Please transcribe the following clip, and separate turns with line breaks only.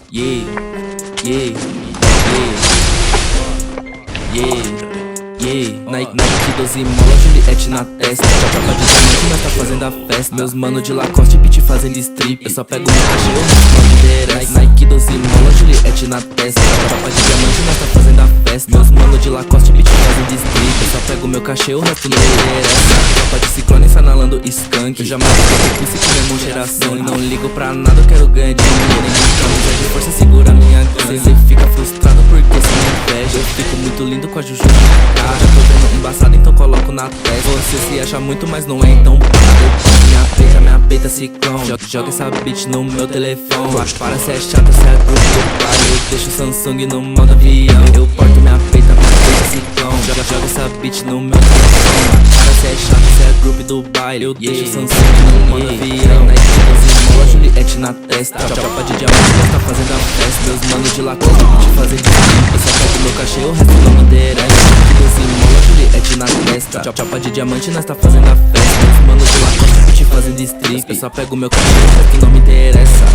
Yeah, yeah, yeah, yeah, yeah. Nike 12 mola, Juliette na testa. Tropa de diamante, nós tá fazendo a festa. Meus mano de Lacoste, beat fazendo strip. Eu só pego meu cachê, eu raspo na Nike 12 mola, Juliette na testa. Tropa de diamante, nós tá fazendo a festa. Meus mano de Lacoste, beat fazendo strip. Eu só pego meu cachê, o resto não interessa. Tropa de ciclone, sanalando skunk. Eu jamais vou com esse mesmo geração. E não ligo pra nada, eu quero ganhar dinheiro. Camisa de força, segura minha gangue. Cê fica frustrado porque cê me inveja. Eu fico muito lindo com a juju na cara. Tô vendo embaçado, então coloco na testa. Você se acha muito, mas não é, então para. Minha peita ciclone. Joga essa beat no meu telefone. Para, cê é chato, cê é grupo do pai. Eu deixo o Samsung no modo avião. Eu porto minha peita ciclone. Joga essa beat no meu telefone. Para, cê é chato, cê é grupo do baile. Eu deixo o Samsung no modo avião. Nike 12 mola, Juliette na testa. Tropa de diamante, nós tá fazendo a festa. Meus manos de Lacoste, beat fazendo strip. Eu só pego meu cachê, o resto não me interessa. Nike 12 mola, Juliette na testa. Tropa de diamante, nós tá fazendo a festa. Meus manos de Lacoste, beat fazendo strip. Eu só pego meu cachê, o resto não me interessa.